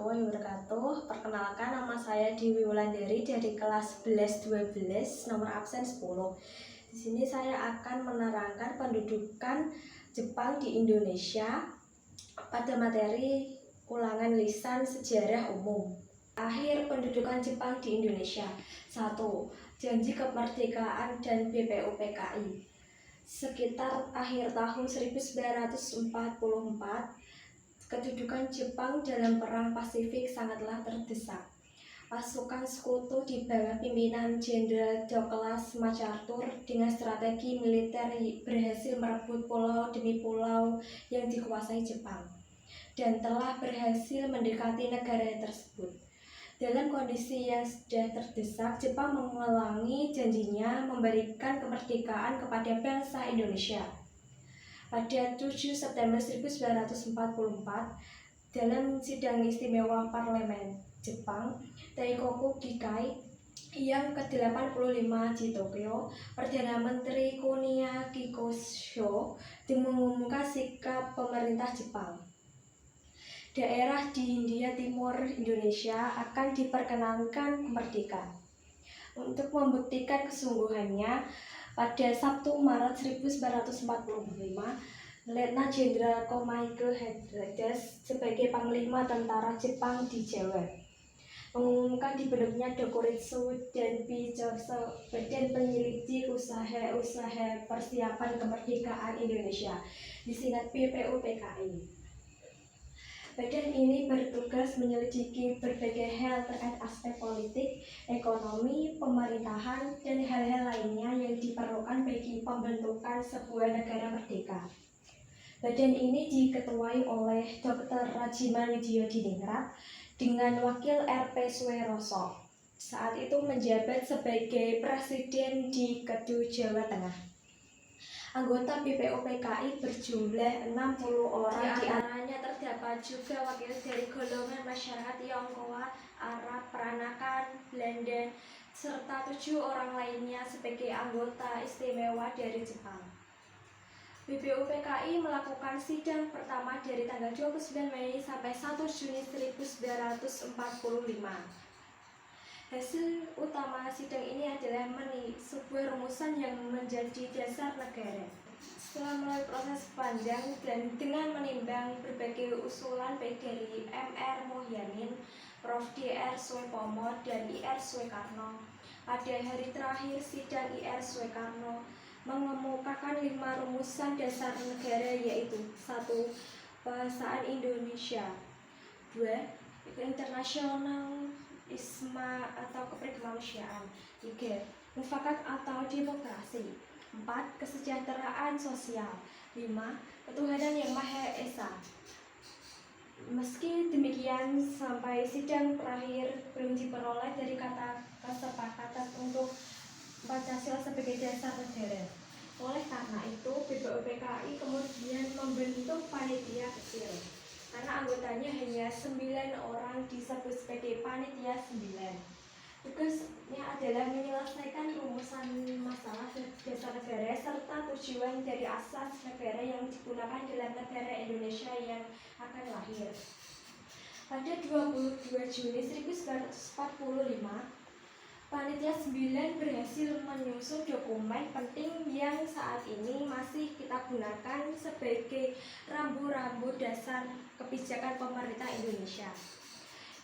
warahmatullahi wabarakatuh. Perkenalkan, nama saya Dewi Wulandari dari kelas 11-12, nomor absen 10. Di sini saya akan menerangkan pendudukan Jepang di Indonesia pada materi ulangan lisan sejarah umum. Akhir pendudukan Jepang di Indonesia. 1. Janji kemerdekaan dan BPUPKI. Sekitar akhir tahun 1944, kedudukan Jepang dalam Perang Pasifik sangatlah terdesak. Pasukan sekutu di bawah pimpinan Jenderal Douglas MacArthur dengan strategi militer berhasil merebut pulau demi pulau yang dikuasai Jepang dan telah berhasil mendekati negara tersebut. Dalam kondisi yang sudah terdesak, Jepang mengulangi janjinya memberikan kemerdekaan kepada bangsa Indonesia. Pada 7 September 1944, dalam sidang istimewa Parlemen Jepang, Daikoku Gikai yang ke-85 di Tokyo, Perdana Menteri Kuniya Kikucho mengumumkan sikap pemerintah Jepang. Daerah di Hindia Timur Indonesia akan diperkenankan merdeka. Untuk membuktikan kesungguhannya, pada Sabtu Maret 1945, Letnan Jenderal Komaike Hades sebagai Panglima Tentara Jepang di Jawa mengumumkan dibentuknya Dokuritsu dan Bijoso, Badan Penyelidik Usaha-Usaha Persiapan Kemerdekaan Indonesia, disingkat BPUPKI. Badan ini bertugas menyelidiki berbagai hal terkait aspek politik, ekonomi, pemerintahan, dan hal-hal lainnya yang diperlukan bagi pembentukan sebuah negara merdeka. Badan ini diketuai oleh Dr. Rajiman Widyodiningrat dengan Wakil R.P. Suweroso. Saat itu menjabat sebagai Presiden di Kedu, Jawa Tengah. Anggota BPUPKI berjumlah 60 orang, di antaranya terdapat juga wakil dari golongan masyarakat Tionghoa, Arab, Peranakan, Belanda, serta 7 orang lainnya sebagai anggota istimewa dari Jepang. BPUPKI melakukan sidang pertama dari tanggal 29 Mei sampai 1 Juni 1945. Hasil utama sidang ini adalah sebuah rumusan yang menjadi dasar negara. Setelah melalui proses panjang dan dengan menimbang berbagai usulan baik dari M.R. Mohyanin, Prof. D.R. Suepomo, dan I.R. Suekarno, pada hari terakhir sidang I.R. Suekarno mengemukakan 5 rumusan dasar negara, yaitu 1. Bahasaan Indonesia, 2. Internasionalisme atau keberkemanusiaan, 3. Mufakat atau demokrasi, 4. Kesejahteraan sosial, 5. Ketuhanan yang Maha Esa. Meski demikian, sampai sidang terakhir belum diperoleh dari kata kesepakatan untuk Pancasila sebagai dasar negara. Oleh karena itu, BPUPKI kemudian membentuk panitia kecil. Karena anggotanya hanya 9 orang, disebut sebagai Panitia 9. Tugasnya adalah menyelesaikan rumusan masalah dasar negara serta tujuan dari asas negara yang digunakan dalam negara Indonesia yang akan lahir. Pada 22 Juni 1945, Panitia 9 berhasil menyusun dokumen penting yang saat ini masih kita gunakan sebagai rambu-rambu dasar kebijakan pemerintah Indonesia,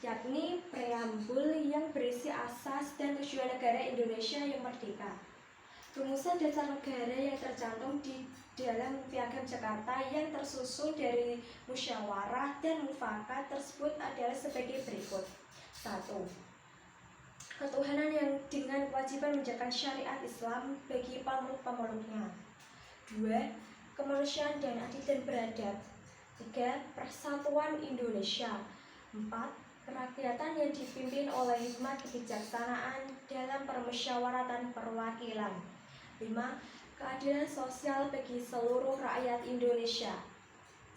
yakni preambul yang berisi asas dan tujuan negara Indonesia yang merdeka. Rumusan dasar negara yang tercantum di dalam Piagam Jakarta yang tersusun dari musyawarah dan mufakat tersebut adalah sebagai berikut. 1. Ketuhanan yang dengan kewajiban menjaga syariat Islam bagi pemeluk-pemeluknya. 2. Kemanusiaan dan adil dan beradab. 3. Persatuan Indonesia. 4. Kerakyatan yang dipimpin oleh hikmat kebijaksanaan dalam permusyawaratan perwakilan. 5. Keadilan sosial bagi seluruh rakyat Indonesia.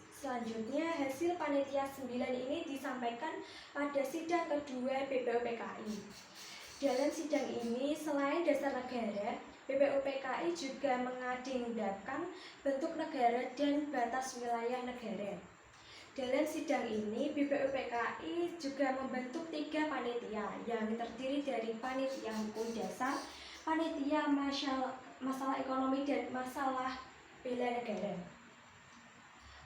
Selanjutnya, hasil Panitia 9 ini disampaikan pada sidang kedua BPUPKI. Dalam sidang ini, selain dasar negara, BPUPKI juga mengagendakan bentuk negara dan batas wilayah negara. Dalam sidang ini, BPUPKI juga membentuk 3 panitia yang terdiri dari panitia hukum dasar, panitia masalah ekonomi, dan masalah bela negara.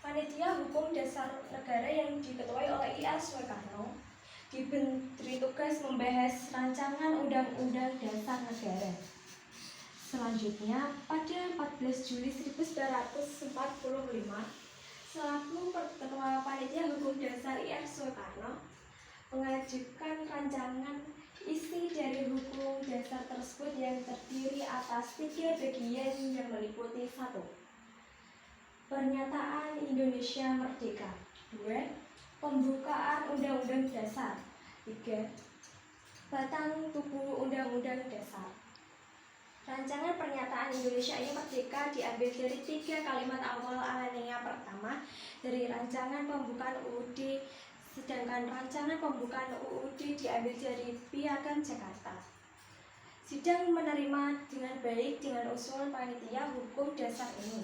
Panitia hukum dasar negara yang diketuai oleh IR Soekarno diberi tugas membahas rancangan Undang-Undang Dasar Negara. Selanjutnya, pada 14 Juli 1945, selaku Ketua Panitia Hukum Dasar IR Soekarno mengajukan rancangan isi dari hukum dasar tersebut yang terdiri atas 3 bagian yang meliputi 1. Pernyataan Indonesia Merdeka. 2. Pembukaan Undang-Undang Dasar. 3. Batang tubuh Undang-Undang Dasar. Rancangan pernyataan Indonesia ini merdeka diambil dari 3 kalimat awal alinea pertama dari rancangan pembukaan UUD, sedangkan rancangan pembukaan UUD diambil dari Piagam Jakarta. Sidang menerima dengan baik dengan usulan panitia hukum dasar ini.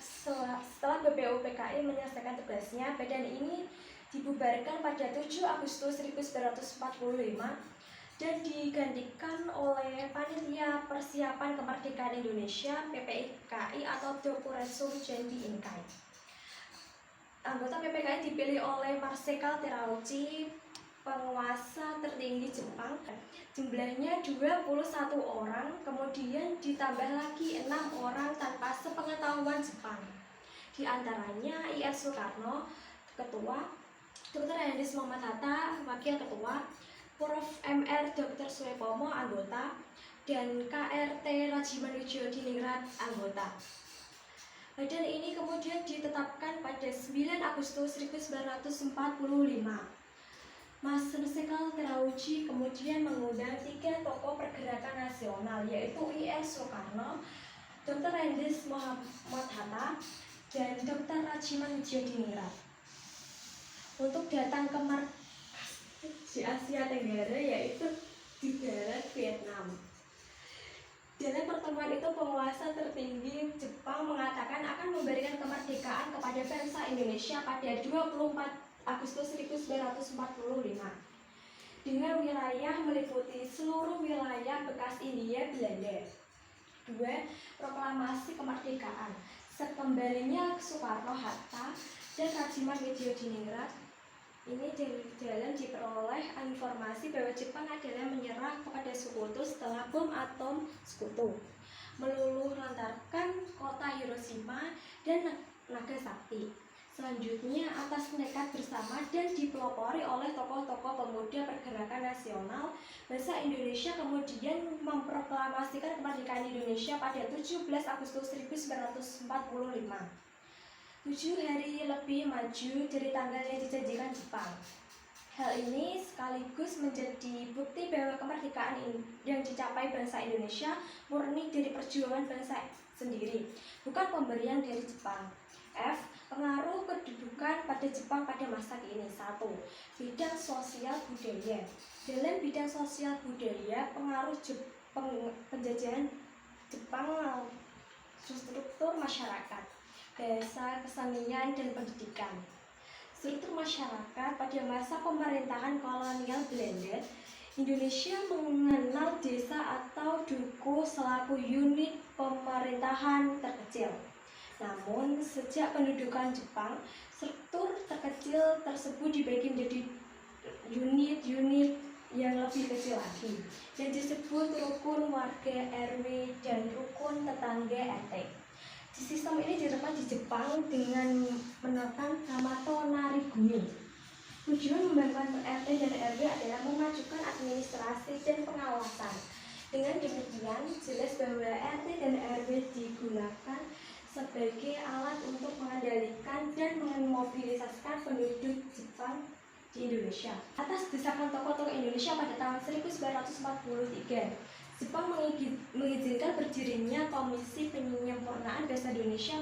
Setelah BPUPKI menyelesaikan tugasnya, badan ini dibubarkan pada 7 Agustus 1945 dan digantikan oleh Panitia Persiapan Kemerdekaan Indonesia (PPKI) atau Dokuresum Jendi Inkai. Anggota PPKI dipilih oleh Marsekal Terauchi, penguasa tertinggi Jepang. Jumlahnya 21 orang, kemudian ditambah lagi 6 orang tanpa sepengetahuan Jepang. Di antaranya IR Soekarno, ketua, Dr. Andes Muhammad Hatta, wakil ketua, Prof. Mr. Dr. Suepomo, anggota, dan KRT Rajimanudjodiningrat, anggota. Badan ini kemudian ditetapkan pada 9 Agustus 1945. Marsekal Terauchi kemudian mengundang 3 tokoh pergerakan nasional, yaitu IR Soekarno, Dr. Andes Muhammad Hatta, dan Dr. Rajimanudjodiningrat untuk datang ke di Asia Tenggara, yaitu di barat Vietnam. Dalam pertemuan itu, penguasa tertinggi Jepang mengatakan akan memberikan kemerdekaan kepada bangsa Indonesia pada 24 Agustus 1945 dengan wilayah meliputi seluruh wilayah bekas Hindia Belanda. 2. Proklamasi kemerdekaan. Sekembalinya Soekarno, Hatta, dan Rajimanudjodiningrat ini dalam diperoleh informasi bahwa Jepang adalah menyerah kepada Sekutu setelah bom atom Sekutu meluluh lantarkan kota Hiroshima dan Nagasaki. Selanjutnya, atas nekat bersama dan dipelopori oleh tokoh-tokoh pemuda pergerakan nasional, bangsa Indonesia kemudian memproklamasikan kemerdekaan Indonesia pada 17 Agustus 1945. 7 hari lebih maju dari tanggal yang dijanjikan Jepang. Hal ini sekaligus menjadi bukti bahwa kemerdekaan yang dicapai bangsa Indonesia murni dari perjuangan bangsa sendiri, bukan pemberian dari Jepang. F. Pengaruh kedudukan pada Jepang pada masa kini. 1. Bidang sosial budaya. Dalam bidang sosial budaya, pengaruh penjajahan Jepang struktur masyarakat, bahasa, kesenian, dan pendidikan. Struktur masyarakat pada masa pemerintahan kolonial Belanda, Indonesia mengenal desa atau duku selaku unit pemerintahan terkecil. Namun, sejak pendudukan Jepang, struktur terkecil tersebut dibagi menjadi unit-unit yang lebih kecil lagi, yang disebut rukun warga RW dan rukun tetangga RT. Sistem ini diterapkan di Jepang dengan menerapkan Hamato Narigumi. Tujuan membangun RT dan RW adalah memajukan administrasi dan pengawasan. Dengan demikian, jelas bahwa RT dan RW digunakan sebagai alat untuk mengendalikan dan memobilisasikan penduduk Jepang di Indonesia. Atas desakan tokoh-tokoh Indonesia pada tahun 1943, Jepang mengizinkan berdirinya Komisi Penyempurnaan Bahasa Indonesia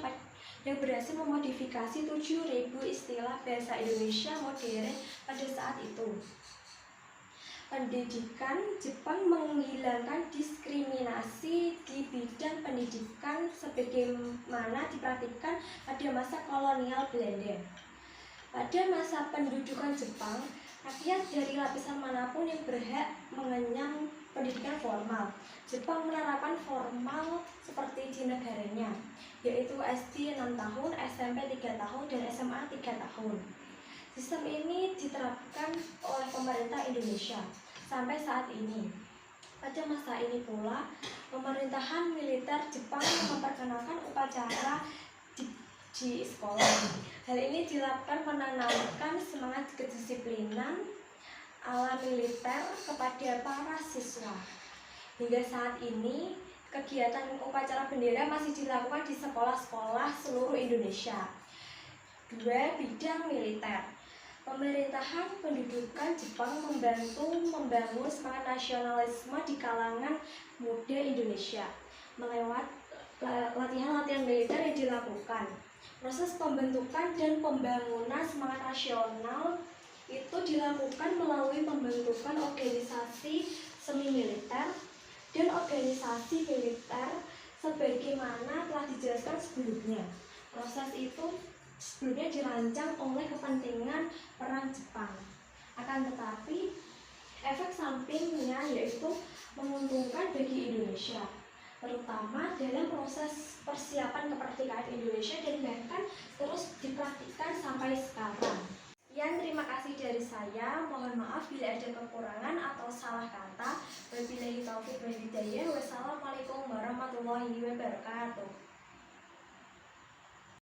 yang berhasil memodifikasi 7.000 istilah bahasa Indonesia modern pada saat itu. Pendidikan, Jepang menghilangkan diskriminasi di bidang pendidikan sebagaimana dipraktikkan pada masa kolonial Belanda. Pada masa pendudukan Jepang, rakyat dari lapisan manapun yang berhak mengenyam pendidikan formal. Jepang menerapkan formal seperti di negaranya, yaitu SD 6 tahun, SMP 3 tahun, dan SMA 3 tahun. Sistem ini diterapkan oleh pemerintah Indonesia sampai saat ini. Pada masa ini pula, pemerintahan militer Jepang memperkenalkan upacara di sekolah. Hal ini dilakukan menanamkan semangat kedisiplinan ala militer kepada para siswa. Hingga saat ini, kegiatan upacara bendera masih dilakukan di sekolah-sekolah seluruh Indonesia. 2. Bidang militer. Pemerintahan pendudukan Jepang membantu membangun semangat nasionalisme di kalangan muda Indonesia melewat latihan-latihan militer yang dilakukan. Proses pembentukan dan pembangunan semangat nasional itu dilakukan melalui pembentukan organisasi semi militer dan organisasi militer sebagaimana telah dijelaskan sebelumnya. Proses itu sebelumnya dirancang oleh kepentingan perang Jepang. Akan tetapi, efek sampingnya yaitu menguntungkan bagi Indonesia, terutama dalam proses persiapan kemerdekaan Indonesia dan bahkan terus dipraktikkan sampai sekarang. Sekian, terima kasih dari saya. Mohon maaf bila ada kekurangan atau salah kata. Wabillahi taufiq wal hidayah. Wassalamualaikum warahmatullahi wabarakatuh.